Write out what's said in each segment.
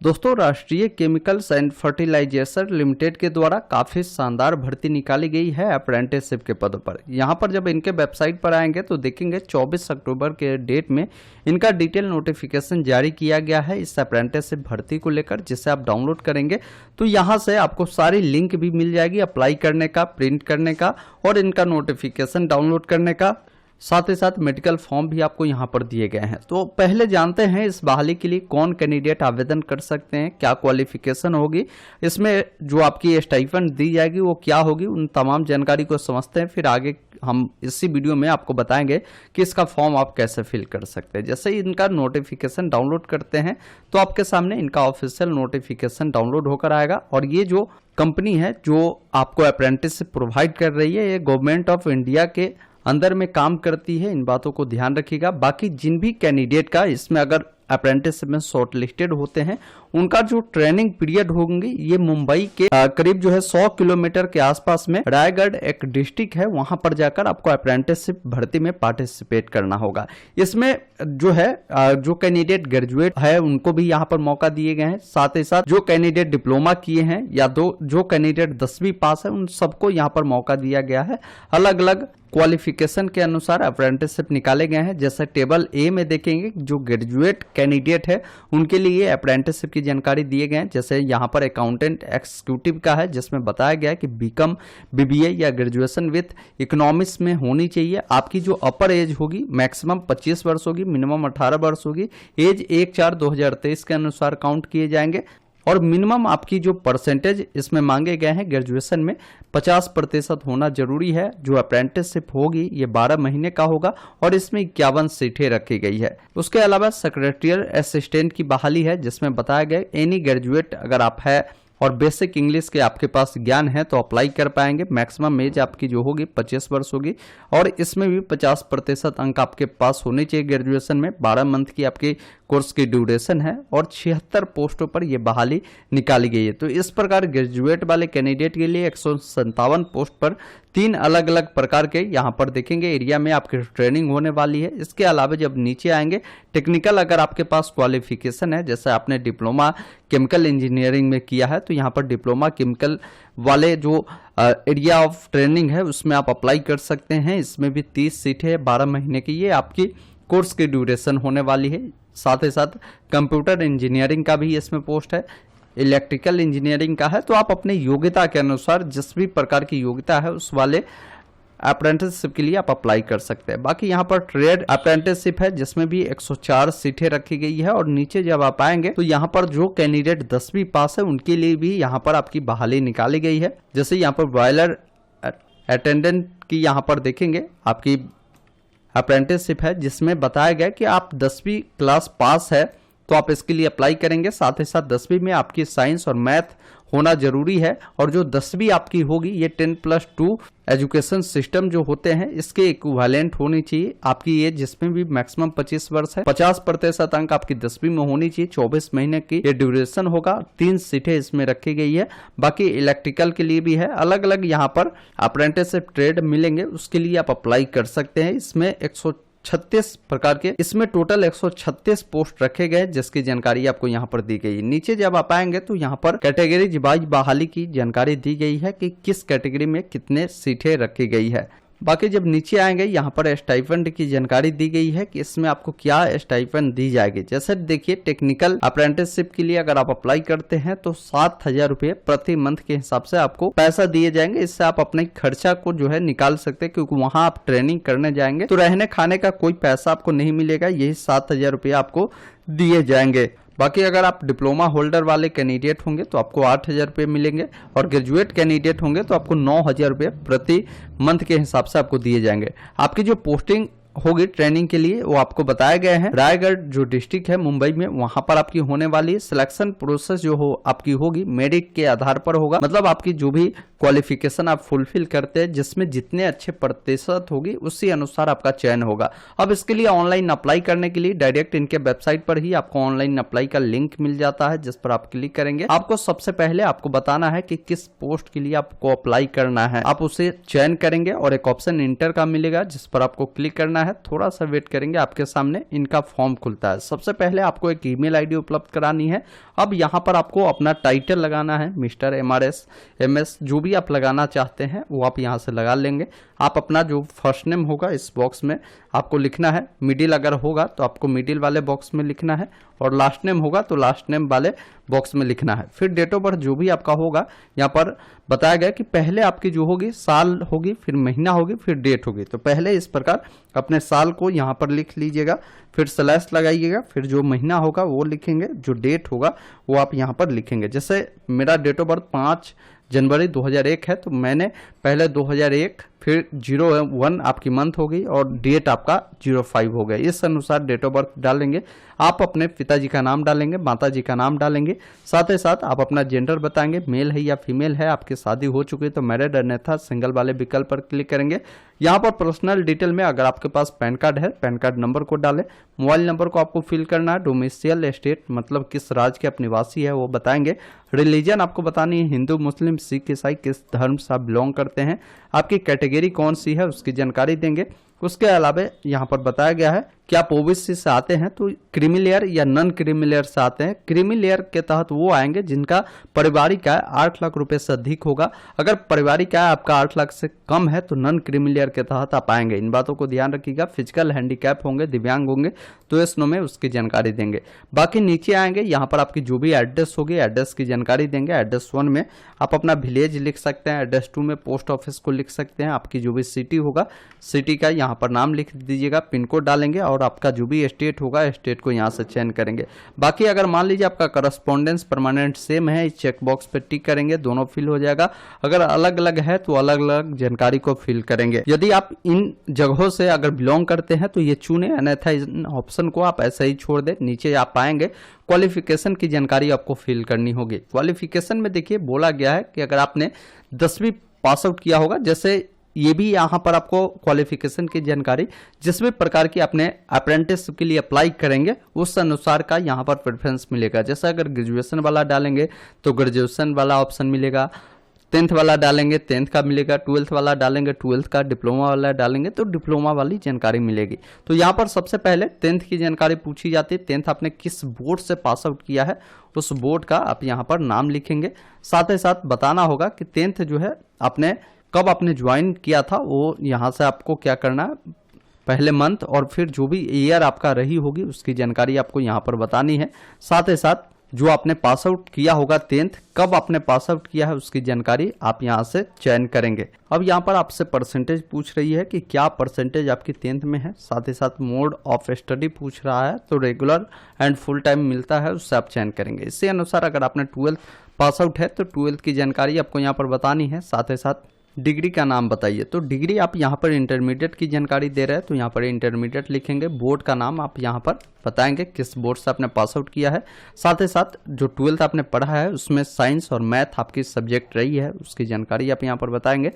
दोस्तों, राष्ट्रीय chemicals and fertilisation limited के द्वारा काफी शानदार भर्ती निकाली गई है अप्रेंटिसशिप के पदों पर। यहां पर जब इनके वेबसाइट पर आएंगे तो देखेंगे 24 अक्टूबर के डेट में इनका डिटेल नोटिफिकेशन जारी किया गया है इस अप्रेंटिसशिप भर्ती को लेकर, जिसे आप डाउनलोड करेंगे तो यहां से आपको सारी लिंक भी मिल जाएगी अप्लाई करने का, प्रिंट करने का और इनका नोटिफिकेशन डाउनलोड करने का। साथ ही साथ मेडिकल फॉर्म भी आपको यहां पर दिए गए हैं। तो पहले जानते हैं इस बहाली के लिए कौन कैंडिडेट आवेदन कर सकते हैं, क्या क्वालिफिकेशन होगी, इसमें जो आपकी स्टाइपेंड दी जाएगी वो क्या होगी, उन तमाम जानकारी को समझते हैं। फिर आगे हम इसी वीडियो में आपको बताएंगे कि इसका फॉर्म आप कैसे फिल कर सकते हैं। जैसे ही इनका नोटिफिकेशन डाउनलोड करते हैं तो आपके सामने इनका ऑफिशियल नोटिफिकेशन डाउनलोड होकर आएगा। और ये जो कंपनी है जो आपको अप्रेंटिसशिप प्रोवाइड कर रही है, ये गवर्नमेंट ऑफ इंडिया के अंदर में काम करती है। इन बातों को ध्यान रखिएगा। बाकी जिन भी कैंडिडेट का इसमें अगर अप्रेंटिसशिप में शॉर्ट लिस्टेड होते हैं, उनका जो ट्रेनिंग पीरियड होंगे ये मुंबई के करीब जो है 100 किलोमीटर के आसपास में रायगढ़ एक डिस्ट्रिक्ट है, वहां पर जाकर आपको अप्रेंटिसशिप भर्ती में पार्टिसिपेट करना होगा। इसमें जो है जो कैंडिडेट ग्रेजुएट है उनको भी यहाँ पर मौका दिए गए हैं। साथ ही साथ जो कैंडिडेट डिप्लोमा किए हैं या जो कैंडिडेट 10वीं पास है उन सबको यहाँ पर मौका दिया गया है। अलग अलग क्वालिफिकेशन के अनुसार अप्रेंटिसशिप निकाले गए हैं। जैसे टेबल ए में देखेंगे जो ग्रेजुएट कैंडिडेट है उनके लिए अप्रेंटिसशिप की जानकारी दिए गए हैं। जैसे यहाँ पर अकाउंटेंट एक्जीक्यूटिव का है, जिसमें बताया गया है कि बीकॉम, बीबीए या ग्रेजुएशन विथ इकोनॉमिक्स में होनी चाहिए। आपकी जो अपर एज होगी मैक्सिमम 25 वर्ष होगी, मिनिमम 18 वर्ष होगी। एज 1/4/2023 के अनुसार काउंट किए जाएंगे। और मिनिमम आपकी जो परसेंटेज इसमें मांगे गए हैं ग्रेजुएशन में 50% होना जरूरी है। जो अप्रेंटिसशिप होगी ये 12 महीने का होगा और इसमें 51 सीटें रखी गई है। उसके अलावा सेक्रेटरियल असिस्टेंट की बहाली है, जिसमें बताया गया एनी ग्रेजुएट अगर आप है और बेसिक इंग्लिश के आपके पास ज्ञान है तो अप्लाई कर पाएंगे। मैक्सिमम एज आपकी जो होगी 25 वर्ष होगी और इसमें भी 50% अंक आपके पास होने चाहिए ग्रेजुएशन में। 12 मंथ की आपकी कोर्स की ड्यूरेशन है और 76 पोस्टों पर यह बहाली निकाली गई है। तो इस प्रकार ग्रेजुएट वाले कैंडिडेट के लिए 157 पोस्ट पर 3 अलग अलग प्रकार के यहाँ पर देखेंगे एरिया में आपकी ट्रेनिंग होने वाली है। इसके अलावा जब नीचे आएंगे टेक्निकल अगर आपके पास क्वालिफिकेशन है, जैसे आपने डिप्लोमा केमिकल इंजीनियरिंग में किया है तो यहाँ पर डिप्लोमा केमिकल वाले जो एरिया ऑफ ट्रेनिंग है उसमें आप अप्लाई कर सकते हैं। इसमें भी 30 सीटें 12 महीने की ये आपकी कोर्स की ड्यूरेशन होने वाली है। साथ ही साथ कंप्यूटर इंजीनियरिंग का भी इसमें पोस्ट है, इलेक्ट्रिकल इंजीनियरिंग का है। तो आप अपने योग्यता के अनुसार जिस भी प्रकार की योग्यता है उस वाले अप्रेंटिसशिप के लिए आप अप्लाई कर सकते हैं। बाकी यहाँ पर ट्रेड अप्रेंटिसशिप है जिसमें भी 104 सीटें रखी गई है। और नीचे जब आप आएंगे तो यहाँ पर जो कैंडिडेट 10वीं पास है उनके लिए भी यहाँ पर आपकी बहाली निकाली गई है। जैसे यहाँ पर बॉयलर अटेंडेंट की यहाँ पर देखेंगे आपकी अप्रेंटिसशिप है, जिसमें बताया गया कि आप 10वीं क्लास पास है तो आप इसके लिए अप्लाई करेंगे। साथ ही साथ 10वीं में आपकी साइंस और मैथ होना जरूरी है। और जो 10वीं आपकी होगी ये 10+2 एजुकेशन सिस्टम जो होते हैं इसके इक्विवेलेंट होनी चाहिए। आपकी एज जिसमें भी मैक्सिमम 25 वर्ष है, 50% अंक आपकी 10वीं में होनी चाहिए। 24 महीने की ये ड्यूरेशन होगा। 3 सीटें इसमें रखी गई है। बाकी इलेक्ट्रिकल के लिए भी है। अलग अलग यहाँ पर अप्रेंटिसशिप ट्रेड मिलेंगे, उसके लिए आप अप्लाई कर सकते हैं। इसमें 136 प्रकार के इसमें टोटल 136 पोस्ट रखे गए, जिसकी जानकारी आपको यहाँ पर दी गई है। नीचे जब आप आएंगे तो यहाँ पर कैटेगरी वाइज बहाली की जानकारी दी गई है कि किस कैटेगरी में कितने सीटें रखी गई है। बाकी जब नीचे आएंगे यहाँ पर स्टाइपेंड की जानकारी दी गई है कि इसमें आपको क्या स्टाइपेंड दी जाएगी। जैसे देखिए टेक्निकल अप्रेंटिसशिप के लिए अगर आप अप्लाई करते हैं तो 7,000 रुपये प्रति मंथ के हिसाब से आपको पैसा दिए जाएंगे। इससे आप अपने खर्चा को जो है निकाल सकते हैं, क्योंकि वहां आप ट्रेनिंग करने जाएंगे तो रहने खाने का कोई पैसा आपको नहीं मिलेगा। यही 7,000 रुपये आपको दिए जाएंगे। बाकी अगर आप डिप्लोमा होल्डर वाले कैंडिडेट होंगे तो आपको 8,000 रुपये मिलेंगे और ग्रेजुएट कैंडिडेट होंगे तो आपको 9,000 रुपये प्रति मंथ के हिसाब से आपको दिए जाएंगे। आपकी जो पोस्टिंग होगी ट्रेनिंग के लिए वो आपको बताया गया है। रायगढ़ जो डिस्ट्रिक्ट है मुंबई में, वहां पर आपकी होने वाली सिलेक्शन प्रोसेस जो हो आपकी होगी मेरिट के आधार पर होगा। मतलब आपकी जो भी क्वालिफिकेशन आप फुलफिल करते हैं जिसमें जितने अच्छे प्रतिशत होगी उसी अनुसार आपका चयन होगा। अब इसके लिए ऑनलाइन अप्लाई करने के लिए डायरेक्ट इनके वेबसाइट पर ही आपको ऑनलाइन अप्लाई का लिंक मिल जाता है, जिस पर आप क्लिक करेंगे। आपको सबसे पहले आपको बताना है कि किस पोस्ट के लिए आपको अप्लाई करना है। आप उसे चयन करेंगे और एक ऑप्शन इंटर का मिलेगा जिस पर आपको क्लिक करना करना है, थोड़ा सा वेट करेंगे, आपके सामने इनका फॉर्म खुलता है। सबसे पहले आपको एक ईमेल आईडी उपलब्ध करानी है। अब यहाँ पर आपको अपना टाइटल लगाना है, मिस्टर MRS MS जो भी आप लगाना चाहते हैं वो आप यहाँ से लगा लेंगे। आप अपना जो फर्स्ट नेम होगा इस बॉक्स में आपको लिखना है, मिडिल अगर होगा तो आपको मिडिल वाले बॉक्स में लिखना है, और लास्ट नेम होगा तो लास्ट नेम वाले बॉक्स में लिखना है। फिर डेट ऑफ बर्थ जो भी आपका होगा, यहाँ पर बताया गया कि पहले आपकी जो होगी साल होगी, फिर महीना होगी, फिर डेट होगी। तो पहले इस प्रकार अपने साल को यहाँ पर लिख लीजिएगा, फिर स्लैश लगाइएगा, फिर जो महीना होगा वो लिखेंगे, जो डेट होगा वो आप यहाँ पर लिखेंगे। जैसे मेरा डेट ऑफ बर्थ 5 जनवरी 2001 है, तो मैंने पहले 2001 फिर 01 आपकी मंथ होगी और डेट आपका 05 हो गया। इस अनुसार डेट ऑफ बर्थ डालेंगे। आप अपने पिताजी का नाम डालेंगे, माताजी का नाम डालेंगे, साथ ही साथ आप अपना जेंडर बताएंगे, मेल है या फीमेल है, आपकी शादी हो चुकी है तो मैरिड, अन्यथा सिंगल वाले विकल्प पर क्लिक करेंगे। यहाँ पर पर्सनल डिटेल में अगर आपके पास पैन कार्ड है, पैन कार्ड नंबर को डालें, मोबाइल नंबर को आपको फिल करना है, डोमिसाइल स्टेट मतलब किस राज्य के आप निवासी है वो बताएंगे, रिलीजन आपको बतानी है, हिंदू मुस्लिम सिख ईसाई किस धर्म से आप बिलोंग करते हैं, आपकी कैटेगरी कौन सी है उसकी जानकारी देंगे। उसके अलावा यहाँ पर बताया गया है कि आप ओबीसी से आते हैं तो क्रीमी लेयर या नॉन क्रीमी लेयर से आते हैं। क्रीमी लेयर के तहत वो आएंगे जिनका पारिवारिक आय 8 लाख रुपए से अधिक होगा। अगर पारिवारिक आय आपका 8 लाख से कम है तो नॉन क्रीमी लेयर के तहत आप आएंगे। इन बातों को ध्यान रखिएगा। फिजिकल हैंडीकैप होंगे, दिव्यांग होंगे तो इस नो में उसकी जानकारी देंगे। बाकी नीचे आएंगे, यहाँ पर आपकी जो भी एड्रेस होगी एड्रेस की जानकारी देंगे। एड्रेस 1 में आप अपना विलेज लिख सकते हैं, एड्रेस 2 में पोस्ट ऑफिस को लिख सकते हैं, आपकी जो भी सिटी होगा सिटी का यहाँ पर नाम लिख दीजिएगा, पिन कोड डालेंगे और आपका जो भी स्टेट होगा स्टेट को यहाँ से चयन करेंगे। बाकी अगर मान लीजिए आपका करस्पॉन्डेंस परमानेंट सेम है, इस चेक बॉक्स पे टिक करेंगे, दोनों फिल हो जाएगा। अगर अलग अलग है तो अलग अलग जानकारी को फिल करेंगे। यदि आप इन जगहों से अगर बिलोंग करते हैं तो ये चुने, अन्यथा इस ऑप्शन को आप ऐसे ही छोड़ दें। नीचे आप पाएंगे क्वालिफिकेशन की जानकारी आपको फिल करनी होगी। क्वालिफिकेशन में देखिए बोला गया है कि अगर आपने 10वीं पास आउट किया होगा, जैसे ये भी यहाँ पर आपको क्वालिफिकेशन की जानकारी जिस भी प्रकार की आपने अप्रेंटिसशिप के लिए अप्लाई करेंगे उस अनुसार का यहाँ पर प्रेफरेंस मिलेगा। जैसे अगर ग्रेजुएशन वाला डालेंगे तो ग्रेजुएशन वाला ऑप्शन मिलेगा, 10th वाला डालेंगे 10th का मिलेगा, 12th वाला डालेंगे 12th का, डिप्लोमा वाला डालेंगे तो डिप्लोमा वाली जानकारी मिलेगी। तो यहाँ पर सबसे पहले 10th की जानकारी पूछी जाती है। 10th आपने किस बोर्ड से पास आउट किया है उस बोर्ड का आप यहाँ पर नाम लिखेंगे। साथ ही साथ बताना होगा कि 10th जो है आपने कब आपने ज्वाइन किया था, वो यहाँ से आपको क्या करना है, पहले मंथ और फिर जो भी ईयर आपका रही होगी उसकी जानकारी आपको यहाँ पर बतानी है। साथ ही साथ जो आपने पास आउट किया होगा 10th, कब आपने पास आउट किया है उसकी जानकारी आप यहाँ से चयन करेंगे। अब यहाँ पर आपसे परसेंटेज पूछ रही है कि क्या परसेंटेज आपकी 10th में है। साथ ही साथ मोड ऑफ स्टडी पूछ रहा है, तो रेगुलर एंड फुल टाइम मिलता है उससे आप चयन करेंगे। इसी अनुसार अगर आपने 12th पास आउट है तो 12th की जानकारी आपको यहाँ पर बतानी है। साथ ही साथ डिग्री का नाम बताइए, तो डिग्री आप यहाँ पर इंटरमीडिएट की जानकारी दे रहे हैं तो यहाँ पर इंटरमीडिएट लिखेंगे। बोर्ड का नाम आप यहाँ पर बताएंगे किस बोर्ड से आपने पास आउट किया है। साथ ही साथ जो 12th आपने पढ़ा है उसमें साइंस और मैथ आपकी सब्जेक्ट रही है उसकी जानकारी आप यहाँ पर बताएंगे।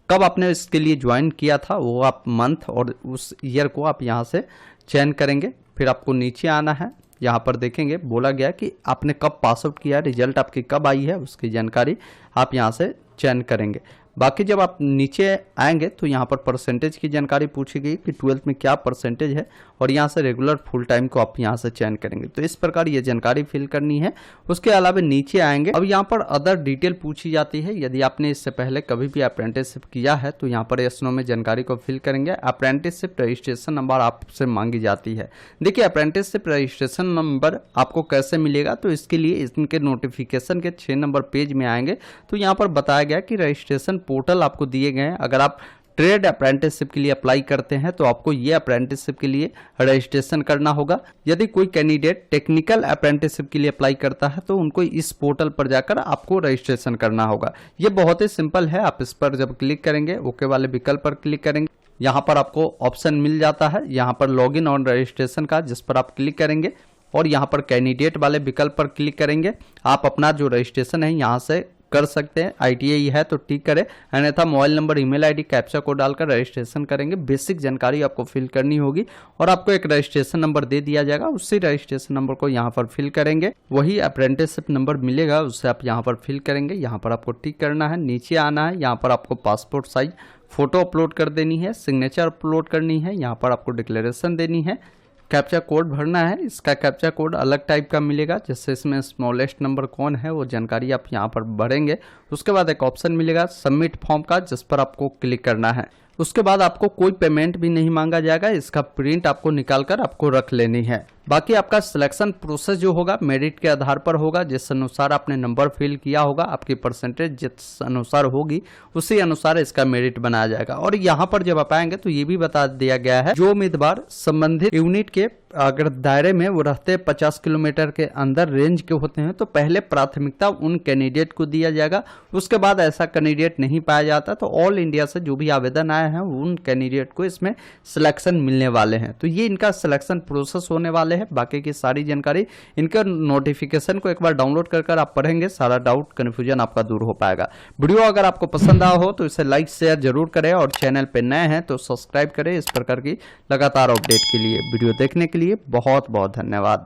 कब आपने इसके लिए ज्वाइन किया था वो आप मंथ और उस ईयर को आप यहाँ से चयन करेंगे। फिर आपको नीचे आना है, यहाँ पर देखेंगे बोला गया कि आपने कब पास आउट किया, रिजल्ट आपकी कब आई है उसकी जानकारी आप यहाँ से चयन करेंगे। बाकी जब आप नीचे आएंगे तो यहाँ पर परसेंटेज की जानकारी पूछी गई कि 12th में क्या परसेंटेज है और यहाँ से रेगुलर फुल टाइम को आप यहाँ से चयन करेंगे। तो इस प्रकार ये जानकारी फिल करनी है। उसके अलावा नीचे आएंगे, अब यहाँ पर अदर डिटेल पूछी जाती है। यदि आपने इससे पहले कभी भी अप्रेंटिसशिप किया है तो यहाँ पर यस नो में जानकारी को फिल करेंगे। अप्रेंटिसशिप रजिस्ट्रेशन नंबर आपसे मांगी जाती है। देखिए अप्रेंटिसशिप रजिस्ट्रेशन नंबर आपको कैसे मिलेगा, तो इसके लिए इनके नोटिफिकेशन के 6 नंबर पेज में आएंगे तो यहाँ पर बताया गया कि रजिस्ट्रेशन पोर्टल आपको दिए गए हैं। अगर आप ट्रेड अप्रेंटिसशिप के लिए अप्लाई करते हैं तो आपको ये अप्रेंटिसशिप के लिए रजिस्ट्रेशन करना होगा। यदि कोई कैंडिडेट टेक्निकल अप्रेंटिसशिप के लिए अप्लाई करता है तो उनको इस पोर्टल पर जाकर आपको रजिस्ट्रेशन करना होगा। ये बहुत ही सिंपल है। आप इस पर जब क्लिक करेंगे ओके वाले विकल्प पर क्लिक करेंगे, यहाँ पर आपको ऑप्शन मिल जाता है यहाँ पर लॉगिन और रजिस्ट्रेशन का, जिस पर आप क्लिक करेंगे और यहाँ पर कैंडिडेट वाले विकल्प पर क्लिक करेंगे। आप अपना जो रजिस्ट्रेशन है यहाँ से कर सकते हैं। ITI है तो टिक करें, अन्यथा mobile number, email ID, captcha code डालकर रजिस्ट्रेशन करेंगे। बेसिक जानकारी आपको फिल करनी होगी और आपको एक रजिस्ट्रेशन नंबर दे दिया जाएगा। उसी रजिस्ट्रेशन नंबर को यहाँ पर फिल करेंगे, वही अप्रेंटिसशिप नंबर मिलेगा उससे आप यहाँ पर फिल करेंगे। यहाँ पर आपको टिक करना है, नीचे आना है, यहाँ पर आपको पासपोर्ट साइज फोटो अपलोड कर देनी है, सिग्नेचर अपलोड करनी है, यहाँ पर आपको डिक्लेरेशन देनी है, कैप्चा कोड भरना है। इसका कैप्चा कोड अलग टाइप का मिलेगा, जैसे इसमें स्मॉलेस्ट नंबर कौन है वो जानकारी आप यहाँ पर भरेंगे। उसके बाद एक ऑप्शन मिलेगा सबमिट फॉर्म का, जिस पर आपको क्लिक करना है। उसके बाद आपको कोई पेमेंट भी नहीं मांगा जाएगा, इसका प्रिंट आपको निकाल कर आपको रख लेनी है। बाकी आपका सिलेक्शन प्रोसेस जो होगा मेरिट के आधार पर होगा, जिस अनुसार आपने नंबर फिल किया होगा, आपकी परसेंटेज जिस अनुसार होगी उसी अनुसार इसका मेरिट बनाया जाएगा। और यहाँ पर जब आप आएंगे तो ये भी बता दिया गया है, जो उम्मीदवार संबंधित यूनिट के अगर दायरे में वो रहते 50 किलोमीटर के अंदर रेंज के होते हैं तो पहले प्राथमिकता उन कैंडिडेट को दिया जाएगा। उसके बाद ऐसा कैंडिडेट नहीं पाया जाता तो ऑल इंडिया से जो भी आवेदन आए हैं उन कैंडिडेट को इसमें सिलेक्शन मिलने वाले हैं। तो ये इनका सिलेक्शन प्रोसेस होने वाले है। बाकी की सारी जानकारी इनका नोटिफिकेशन को एक बार डाउनलोड कर आप पढ़ेंगे, सारा डाउट कन्फ्यूजन आपका दूर हो पाएगा। वीडियो अगर आपको पसंद आया हो तो इसे लाइक शेयर जरूर करें और चैनल पे नए हैं तो सब्सक्राइब करें इस प्रकार की लगातार अपडेट के लिए। वीडियो देखने के लिए बहुत बहुत धन्यवाद।